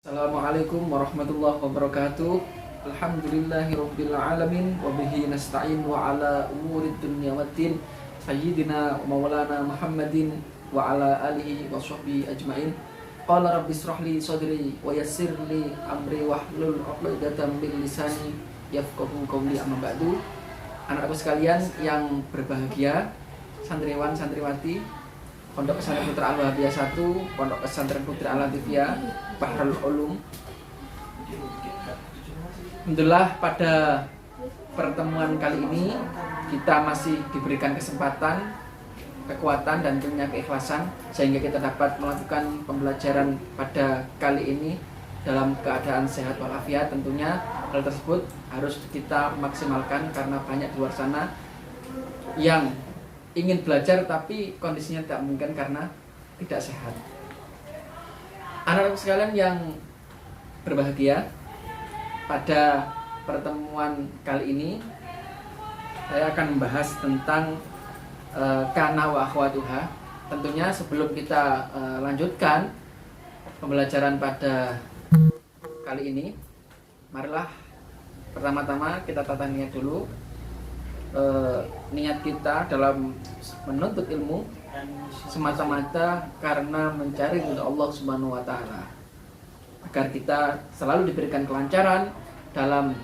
Assalamualaikum warahmatullahi wabarakatuh. Alhamdulillahirabbil alamin wa bihi nasta'in wa ala umurid dunya waddin. Sayyidina wa maulana Muhammadin wa ala alihi wa sahbihi ajmain. Qala rabbi israh li sadri wa yassir li amri wahlul 'uqdatam min lisani yafqahu qawli, amma ba'du. Anak-anakku sekalian yang berbahagia, santriwan santriwati Pondok Pesantren Putra Al-Wahabiyah 1, Pondok Pesantren Putra Al-Latifiyah, Bahrul Ulum. Alhamdulillah, pada pertemuan kali ini kita masih diberikan kesempatan, kekuatan dan tentunya keikhlasan sehingga kita dapat melakukan pembelajaran pada kali ini dalam keadaan sehat walafiat. Tentunya hal tersebut harus kita maksimalkan karena banyak di luar sana yang ingin belajar tapi kondisinya tidak mungkin karena tidak sehat. Anak-anak sekalian yang berbahagia, pada pertemuan kali ini saya akan membahas tentang kana wa akhwatuha. Tentunya sebelum kita lanjutkan pembelajaran pada kali ini, marilah pertama-tama kita tata niat dulu. Niat kita dalam menuntut ilmu semata-mata karena mencari ridha Allah Subhanahu wa taala, agar kita selalu diberikan kelancaran dalam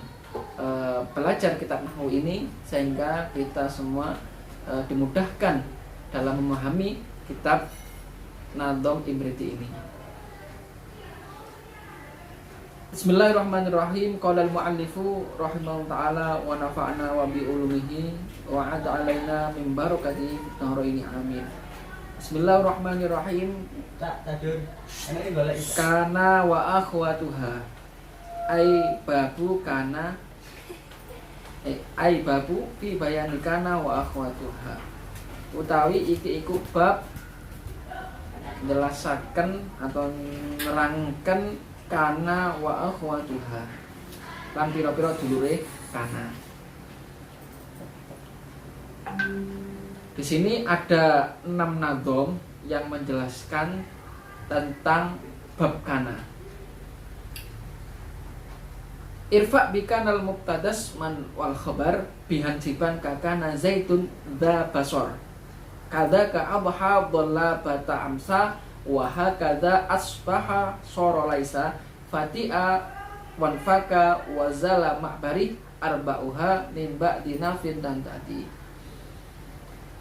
belajar kitab nahwu ini sehingga kita semua dimudahkan dalam memahami kitab Nadhom Imriti ini. Bismillahirrahmanirrahim. Qala al-mu'allifu rahimahullahu ta'ala wa nafa'na wa bi ulumihi wa 'ada 'alaina min barakatihi fid dharaini amin. Bismillahirrahmanirrahim. Kana wa akhwatuha. Ai babu fi bayani kana wa akhwatuha. Utawi iki iku bab njelasaken atau nerangken kana wa akhwatuha lan pira-pira dulure kana. Di sini ada 6 nadhom yang menjelaskan tentang bab kana. Irfa bikanal mubtadas man wal khabar bihansiban kakana zaitun dha basor kada ka abha dhalla bata amsa wa hakadha asbaha soro laisa fati'a wanfaka wa zala ma'bari arba'uha min ba'di nafin dan tadi.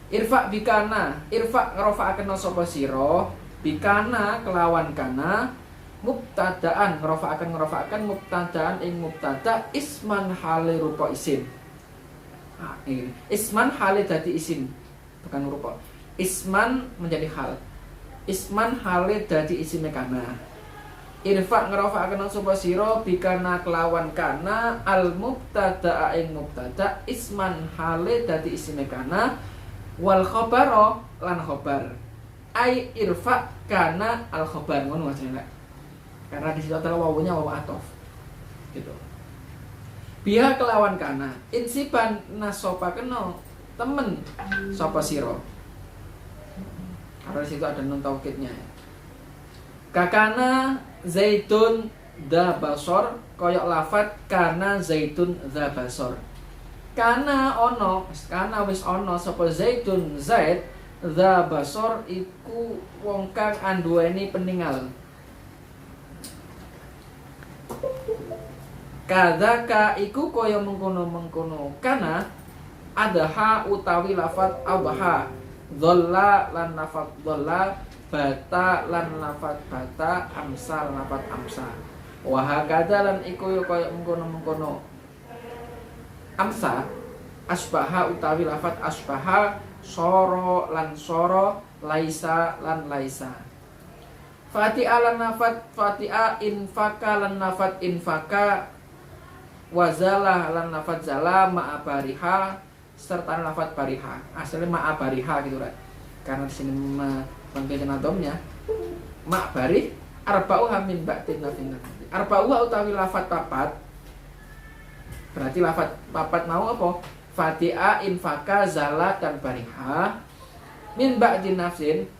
Irfa bikana, irfa ngerofa'aken sapa sira bikana kelawan kana mubtadaan ngerofa'aken mubtadaan ing mubtada isman hale rupa isim. Ini isman hale dadi isim bukan rupa. Isman menjadi hal. Isman hale dadi isime kana. Irfa ngerofa'aken sapa sira bikana kelawan kana al mubtada ing mubtada isman hale dadi isime kana wal khabara lan khabar. Ai irfa kana al khabar ngono wajane. Karena di situ adalah wawunya wawu atof. Gitu. Biha kelawan kana insiban nasopakeno temen sapa sira. Karena di situ ada nun taukidnya. Kakana zaitun dha basor koyok lafat kana zaitun dha basor. Kana wis ono sapa zaitun zait dha basor iku wong kang anduweni peningal. Kadzaka iku kaya mengkono-mengkono kana adaha utawi lafat abha dhalla lan lafat dhalla bata lan lafat bata amsa lan lafat amsa wa hakadha lan iku kaya mengkono-mengkono amsa asbaha utawi lafat asbaha soro lan soro laisa lan laisa fati'a lan lafat fati'a infaka lan lafat infaka wazalah lan lafat zala ma'abariha serta lafat bariha. Aslinya ma'abariha gitu kan. Karena di sini pengganti nadhomnya ma'barih arba'uha min ba'din nafin. Arba'uha utawi lafat papat. Berarti lafat papat mau apa? Fati'a infaka zala dan bariha min ba'din nafsin.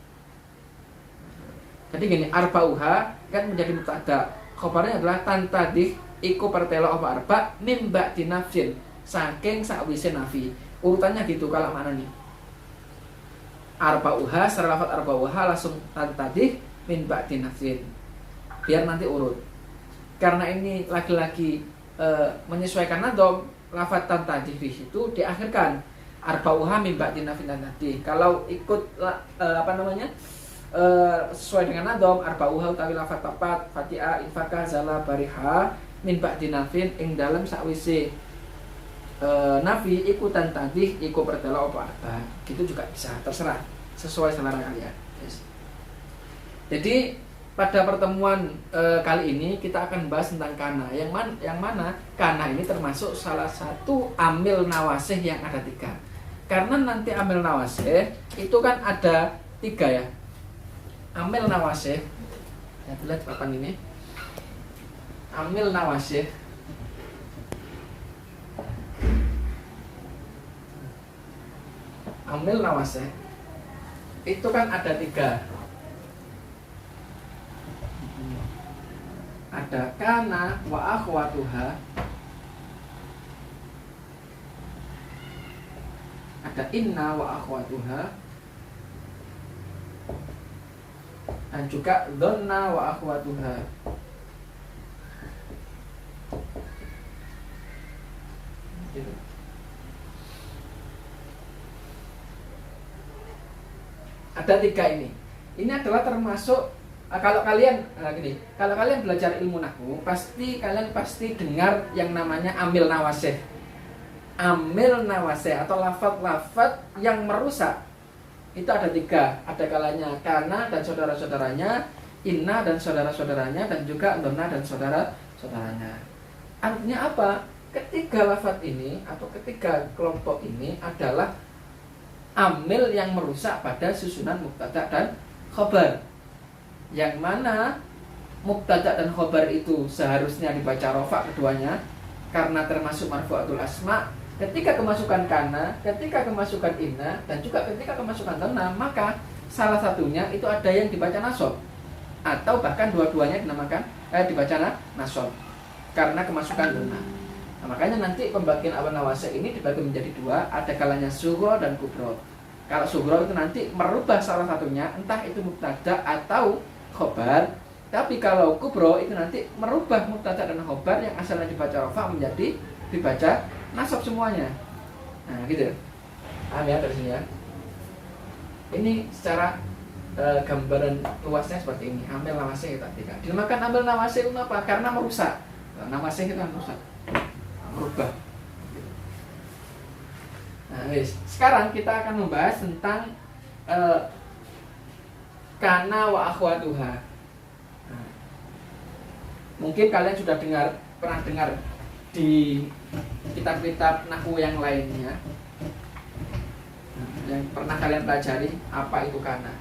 Jadi gini, arba'uha kan menjadi mubtada, Khobarnya adalah tantadih iku pertelo apa arba mimba dinafsin saking sakwise nafi. Urutannya gitu kalau mana nih? Arba'uha, secara lafaz arba'uha langsung tantadih mimba dinafsin. Biar nanti urut. Karena ini lagi-lagi menyesuaikan nadom, lafaz tantadih di situ diakhirkan arba'uha mimba dinafsin tantadih. Kalau ikut sesuai dengan nadom arba'uha utawi lafaz papat fatiha infaka zala bariha min ba'di nafin ing dalam sakwise nafi iku tantadih iku pertelo apa arba. Gitu juga bisa, terserah sesuai selera kalian. Yes. Jadi pada pertemuan kali ini kita akan bahas tentang kana yang mana kana ini termasuk salah satu amil nawasih yang ada 3. Karena nanti amil nawasih itu kan ada 3 ya. Amil nawasih, ya lihat papan ini. Amil nawasih itu kan ada 3. Ada kana wa akhwatuha, ada inna wa akhwatuha, dan juga dhanna wa akhwatuha. Gitu. Ada 3 ini. Ini adalah termasuk kalau kalian belajar ilmu nahwu, kalian pasti dengar yang namanya amil nawasih. Amil nawasih atau lafaz-lafaz yang merusak. Itu ada 3, ada kalanya kana dan saudara-saudaranya, inna dan saudara-saudaranya, dan juga dhanna dan saudara-saudaranya. Artinya apa? Ketiga lafaz ini atau ketiga kelompok ini adalah amil yang merusak pada susunan mubtada dan khobar. Yang mana mubtada dan khobar itu seharusnya dibaca rofa keduanya karena termasuk marfu'atul asma. Ketika kemasukan kana, ketika kemasukan inna, dan juga ketika kemasukan dhanna, maka salah satunya itu ada yang dibaca nasab, atau bahkan dua-duanya dinamakan dibaca nasab karena kemasukan dhanna. Nah, makanya nanti pembagian awal nawasih ini dibagi menjadi 2, ada kalanya sughra dan kubra. Kalau sughra itu nanti merubah salah satunya, entah itu mubtada atau khobar. Tapi kalau kubra itu nanti merubah mubtada dan khobar yang asalnya dibaca rafa menjadi dibaca nasab semuanya. Nah, gitu. Paham ya dari sini ya. Ini secara gambaran luasnya seperti ini. Amil nawasih kita 3. Dinamakan amil nawasih itu apa? Karena merusak. Nawasih itu kan merusak, merubah. Nah, sekarang kita akan membahas tentang kana wa akhwatuha. Nah, mungkin kalian sudah pernah dengar di kitab-kitab nahwu yang lainnya, yang pernah kalian pelajari apa itu kana.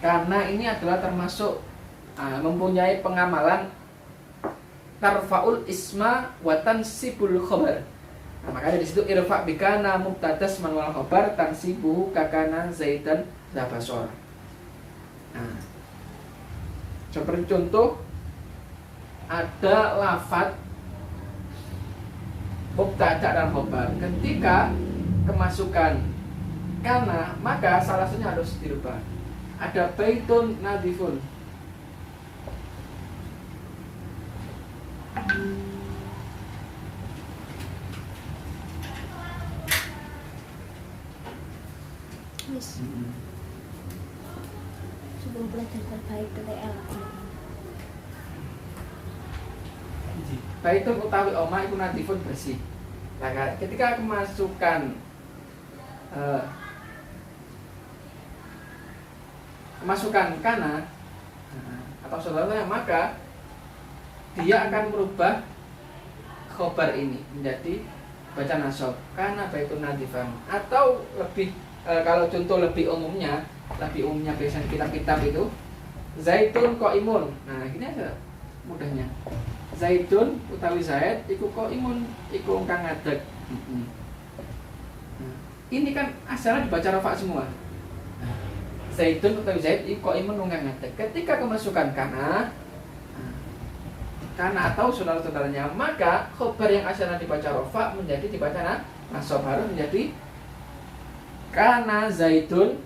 Kana ini adalah termasuk mempunyai pengamalan tarfaul isma wa tansibul khabar. Nah, makanya di situ irfa bikana mubtadas man wal khabar tansibuhu kakana zaidan dabasor. Nah, seperti contoh ada lafaz mubtada dan khabar. Ketika kemasukan kana, maka salah satunya harus dirubah. Ada baitun nadifun. Sebelum belajar terbaik PTL. Baitun utawi oma iku nadifun bersih. Nah, ketika kemasukan kana atau saudaranya, maka dia akan merubah khobar ini menjadi baca nasab kana baitun nadifan. Atau lebih kalau contoh lebih umumnya biasanya kitab-kitab itu zaitun qaimun. Nah, gini aja mudahnya. Zaitun utawi zaid iku qaimun iku kang ngadeg. Nah, ini kan asalnya dibaca rafa semua. Zaitun utawi zaid iku qaimun kang ngadeg. Ketika kemasukan kana, karena atau saudara-saudaranya, maka khobar yang asalnya dibaca rofa menjadi dibaca nasab, harus menjadi kana zaitun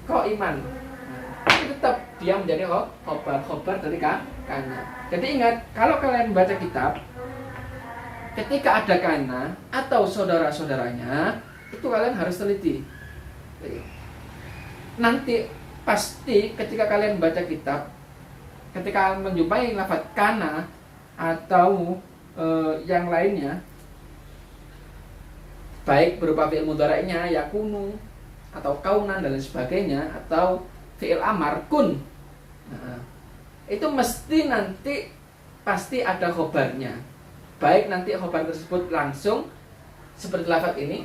iman. Tapi tetap dia menjadi khobar dari kana. Jadi ingat, kalau kalian baca kitab, ketika ada kana atau saudara-saudaranya, itu kalian harus teliti. Nanti pasti ketika kalian baca kitab, ketika menjumpai lafaz kana atau yang lainnya, baik berupa fi'il mudhari'nya yakunu atau kaunan dan lain sebagainya, atau fi'il amar kun, nah, itu mesti nanti pasti ada khobarnya. Baik nanti khobar tersebut langsung seperti lafaz ini,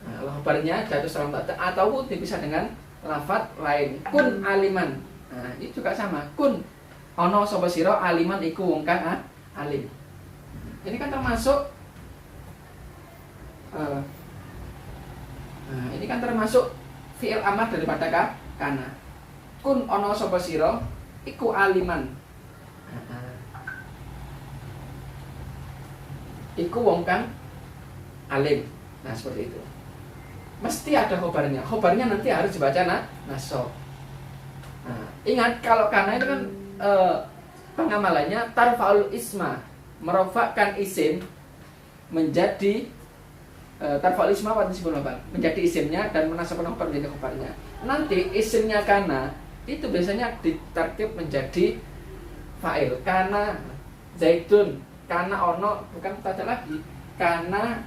nah, khobarnya jatuh salam ta'ta, ataupun dipisah dengan lafaz lain, kun aliman. Nah, ini juga sama, kun ono sapa sira aliman iku wong kang alim. Ini kan termasuk ini kan termasuk fi'il amar daripada kana. Kun ono sapa sira iku aliman. Iku wong kang alim. Nah, seperti itu. Mesti ada khobarnya. Khobarnya nanti harus dibaca nasab. Nah, ingat kalau kana itu kan pengamalannya tarfa'ul isma, merofakkan isim menjadi tarfa'ul isma wa tasbihul khobar, menjadi isimnya dan menasabkan khobar menjadi khobarnya. Nanti isimnya kana itu biasanya ditarkib menjadi fa'il. Kana zaitun, kana ono, bukan taja lagi, kana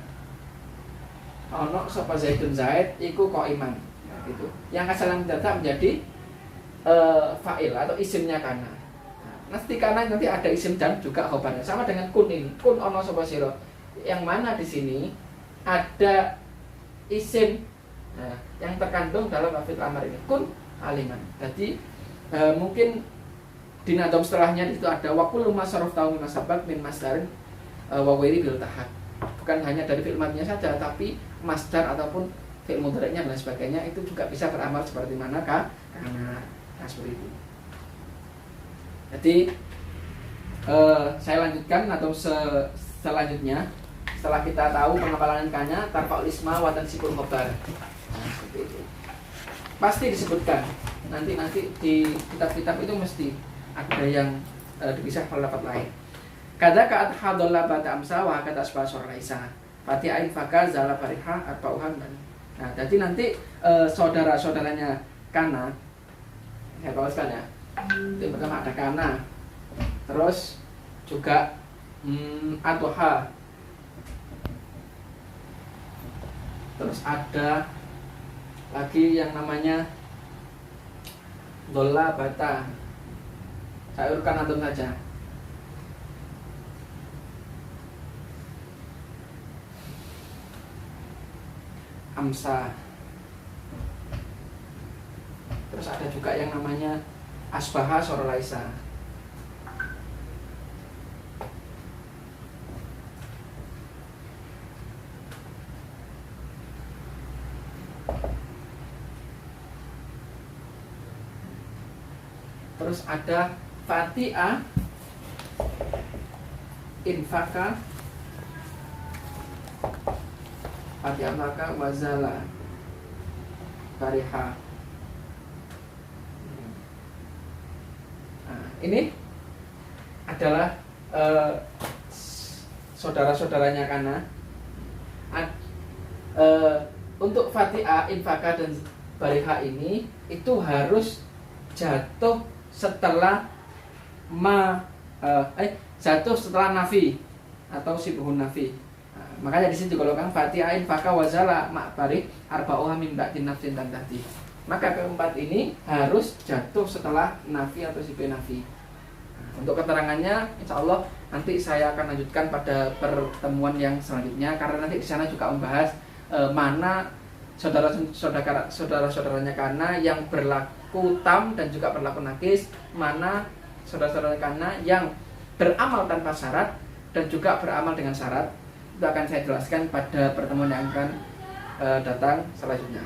ono sapa zaitun zaid iku qaiman. Nah, gitu. Yang asalnya menjadi fa'il atau isimnya kana. Nanti karena nanti ada isim dan juga khobarnya, sama dengan kun ini. Kun ono sapa sira, yang mana di sini ada isim yang terkandung dalam fi'il amar ini, kun aliman. Jadi mungkin di nadom setelahnya itu ada wa kullu ma saraftahu min masabaq min masdarin wa ghairi bil tahaq. Bukan hanya dari fi'il madhinya saja, tapi masdar ataupun fi'il mudhari'nya dan sebagainya itu juga bisa beramal seperti mana karena seperti itu. Jadi saya lanjutkan atau selanjutnya, setelah kita tahu pengapalan kana, tarfa'ul isma wa tansibul khobar. Nah, seperti itu. Pasti disebutkan. Nanti di kitab-kitab itu mesti ada yang dipisah pendapat lain. Kada ka hadalla bata amsa wa kata asbasor laisa. Fati ain faka zala fariha arba'uhan. Nah, jadi nanti saudara-saudaranya kana, saya tuliskan ya. Yang pertama ada kana, terus juga atuha, terus ada lagi yang namanya dola bata. Saya urutkan antum saja. Amsa, terus ada juga yang namanya asbaha sorolaisa. Terus ada fati'a, infaka, fati'a maka wazala, bariha. Ini adalah saudara-saudaranya kana. Untuk fatiha, infaka dan bariha ini itu harus jatuh setelah jatuh setelah nafi atau sibhun nafi. Makanya di sini digolongkan fatiha, infaka, wazala, ma'bari, arba'uha min ba'din nafsin dan tadi. Maka keempat ini harus jatuh setelah nafi atau sibhun nafi. Untuk keterangannya, insya Allah nanti saya akan lanjutkan pada pertemuan yang selanjutnya, karena nanti di sana juga membahas mana saudara-saudaranya kana yang berlaku tam dan juga berlaku nakis, mana saudara-saudaranya kana yang beramal tanpa syarat dan juga beramal dengan syarat. Itu akan saya jelaskan pada pertemuan yang akan datang selanjutnya.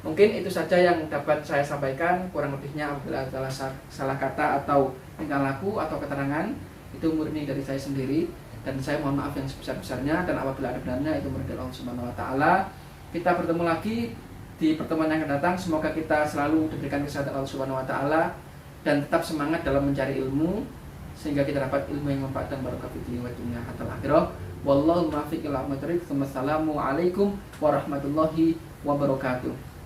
Mungkin itu saja yang dapat saya sampaikan. Kurang lebihnya apabila ada salah kata atau tingkah laku atau keterangan, itu murni dari saya sendiri, dan saya mohon maaf yang sebesar-besarnya. Dan apabila ada benarnya, itu murni dari Allah Subhanahu wa taala. Kita bertemu lagi di pertemuan yang akan datang. Semoga kita selalu diberikan kesehatan Allah Subhanahu wa taala dan tetap semangat dalam mencari ilmu sehingga kita dapat ilmu yang manfaat dan barokah fid dunya wa dunya hatta akhirah. Wallahu muwaffiq ila aqwamit thoriq. Wassalamu alaikum warahmatullahi wabarakatuh.